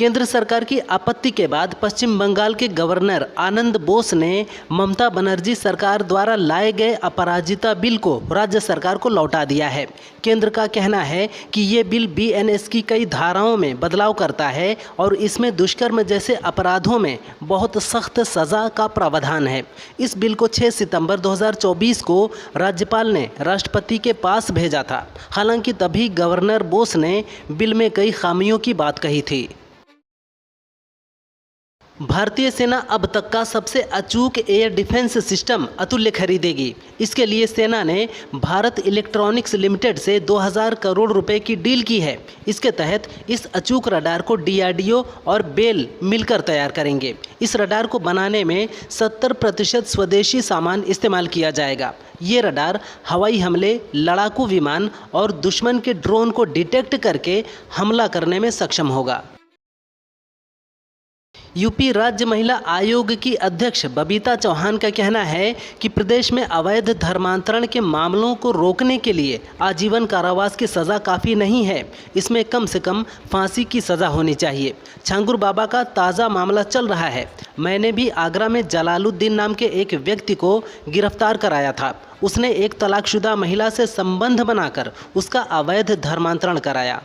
केंद्र सरकार की आपत्ति के बाद पश्चिम बंगाल के गवर्नर आनंद बोस ने ममता बनर्जी सरकार द्वारा लाए गए अपराजिता बिल को राज्य सरकार को लौटा दिया है। केंद्र का कहना है कि ये बिल बीएनएस की कई धाराओं में बदलाव करता है और इसमें दुष्कर्म जैसे अपराधों में बहुत सख्त सज़ा का प्रावधान है। इस बिल को 6 सितंबर 2024 को राज्यपाल ने राष्ट्रपति के पास भेजा था। हालांकि तभी गवर्नर बोस ने बिल में कई खामियों की बात कही थी। भारतीय सेना अब तक का सबसे अचूक एयर डिफेंस सिस्टम अतुल्य खरीदेगी। इसके लिए सेना ने भारत इलेक्ट्रॉनिक्स लिमिटेड से 2000 करोड़ रुपए की डील की है। इसके तहत इस अचूक रडार को डीआरडीओ और बेल मिलकर तैयार करेंगे। इस रडार को बनाने में 70% स्वदेशी सामान इस्तेमाल किया जाएगा। ये रडार हवाई हमले, लड़ाकू विमान और दुश्मन के ड्रोन को डिटेक्ट करके हमला करने में सक्षम होगा। यूपी राज्य महिला आयोग की अध्यक्ष बबीता चौहान का कहना है कि प्रदेश में अवैध धर्मांतरण के मामलों को रोकने के लिए आजीवन कारावास की सज़ा काफ़ी नहीं है। इसमें कम से कम फांसी की सज़ा होनी चाहिए। छांगुर बाबा का ताज़ा मामला चल रहा है। मैंने भी आगरा में जलालुद्दीन नाम के एक व्यक्ति को गिरफ्तार कराया था। उसने एक तलाकशुदा महिला से संबंध बनाकर उसका अवैध धर्मांतरण कराया।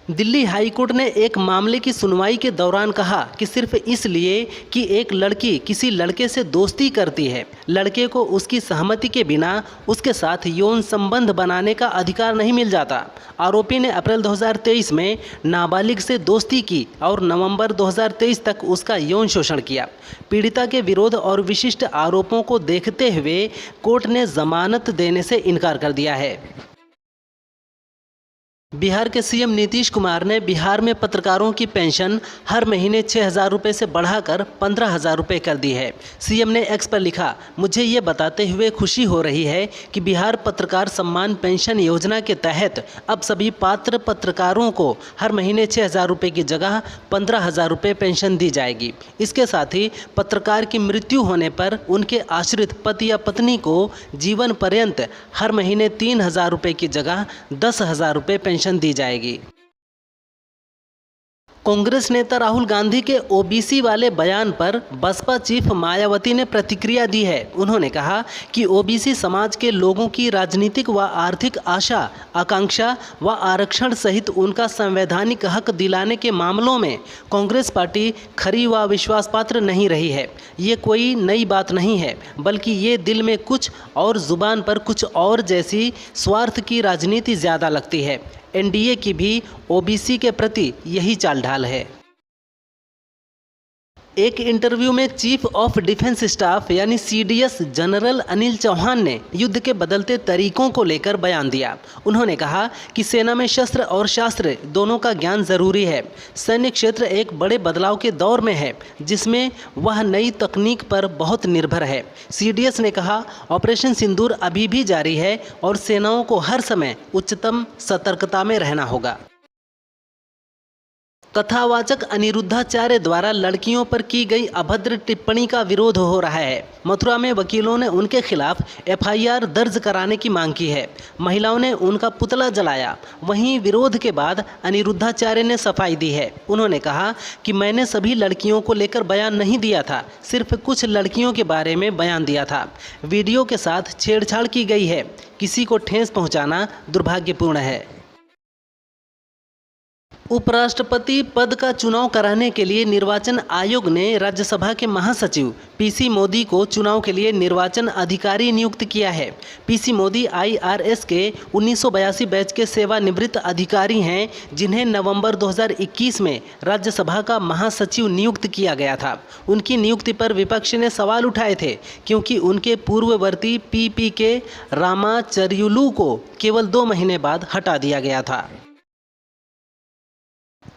दिल्ली हाईकोर्ट ने एक मामले की सुनवाई के दौरान कहा कि सिर्फ इसलिए कि एक लड़की किसी लड़के से दोस्ती करती है, लड़के को उसकी सहमति के बिना उसके साथ यौन संबंध बनाने का अधिकार नहीं मिल जाता। आरोपी ने अप्रैल 2023 में नाबालिग से दोस्ती की और नवंबर 2023 तक उसका यौन शोषण किया। पीड़िता के विरोध और विशिष्ट आरोपों को देखते हुए कोर्ट ने जमानत देने से इनकार कर दिया है। बिहार के सीएम नीतीश कुमार ने बिहार में पत्रकारों की पेंशन हर महीने 6,000 रुपये से बढ़ाकर 15,000 रुपये कर दी है। सीएम ने एक्स पर लिखा, मुझे ये बताते हुए खुशी हो रही है कि बिहार पत्रकार सम्मान पेंशन योजना के तहत अब सभी पात्र पत्रकारों को हर महीने 6,000 रुपये की जगह 15,000 रुपये पेंशन दी जाएगी। इसके साथ ही पत्रकार की मृत्यु होने पर उनके आश्रित पति या पत्नी को जीवन पर्यंत हर महीने 3,000 रुपये की जगह 10,000 रुपये पेंशन दी जाएगी। कांग्रेस नेता राहुल गांधी के ओबीसी वाले बयान पर बसपा चीफ मायावती ने प्रतिक्रिया दी है। उन्होंने कहा कि ओबीसी समाज के लोगों की राजनीतिक व आर्थिक आशा, आकांक्षा व आरक्षण सहित उनका संवैधानिक हक दिलाने के मामलों में कांग्रेस पार्टी खरी व विश्वासपात्र नहीं रही है। ये कोई नई बात नहीं है, बल्कि ये दिल में कुछ और जुबान पर कुछ और जैसी स्वार्थ की राजनीति ज़्यादा लगती है। एनडीए की भी ओबीसी के प्रति यही चाल ढाल है। एक इंटरव्यू में चीफ ऑफ डिफेंस स्टाफ यानी सीडीएस जनरल अनिल चौहान ने युद्ध के बदलते तरीकों को लेकर बयान दिया। उन्होंने कहा कि सेना में शस्त्र और शास्त्र दोनों का ज्ञान जरूरी है। सैन्य क्षेत्र एक बड़े बदलाव के दौर में है, जिसमें वह नई तकनीक पर बहुत निर्भर है। सीडीएस ने कहा, ऑपरेशन सिंदूर अभी भी जारी है और सेनाओं को हर समय उच्चतम सतर्कता में रहना होगा। कथावाचक अनिरुद्धाचार्य द्वारा लड़कियों पर की गई अभद्र टिप्पणी का विरोध हो रहा है। मथुरा में वकीलों ने उनके खिलाफ एफआईआर दर्ज कराने की मांग की है। महिलाओं ने उनका पुतला जलाया। वहीं विरोध के बाद अनिरुद्धाचार्य ने सफाई दी है। उन्होंने कहा कि मैंने सभी लड़कियों को लेकर बयान नहीं दिया था, सिर्फ कुछ लड़कियों के बारे में बयान दिया था। वीडियो के साथ छेड़छाड़ की गई है। किसी को ठेस पहुँचाना दुर्भाग्यपूर्ण है। उपराष्ट्रपति पद का चुनाव कराने के लिए निर्वाचन आयोग ने राज्यसभा के महासचिव पीसी मोदी को चुनाव के लिए निर्वाचन अधिकारी नियुक्त किया है। पीसी मोदी आईआरएस के 1982 बैच के सेवानिवृत्त अधिकारी हैं, जिन्हें नवंबर 2021 में राज्यसभा का महासचिव नियुक्त किया गया था। उनकी नियुक्ति पर विपक्ष ने सवाल उठाए थे, क्योंकि उनके पूर्ववर्ती पीपीके रामाचर्युलू को केवल 2 महीने बाद हटा दिया गया था।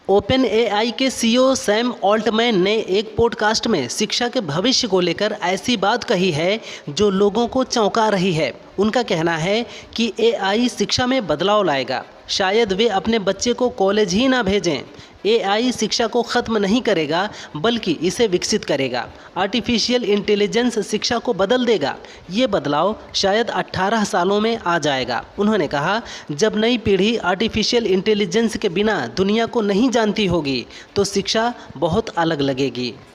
ओपन एआई के सीईओ सैम ऑल्टमैन ने एक पॉडकास्ट में शिक्षा के भविष्य को लेकर ऐसी बात कही है जो लोगों को चौंका रही है। उनका कहना है कि एआई शिक्षा में बदलाव लाएगा। शायद वे अपने बच्चे को कॉलेज ही ना भेजें। AI शिक्षा को ख़त्म नहीं करेगा बल्कि इसे विकसित करेगा। आर्टिफिशियल इंटेलिजेंस शिक्षा को बदल देगा। ये बदलाव शायद 18 सालों में आ जाएगा। उन्होंने कहा, जब नई पीढ़ी आर्टिफिशियल इंटेलिजेंस के बिना दुनिया को नहीं जानती होगी तो शिक्षा बहुत अलग लगेगी।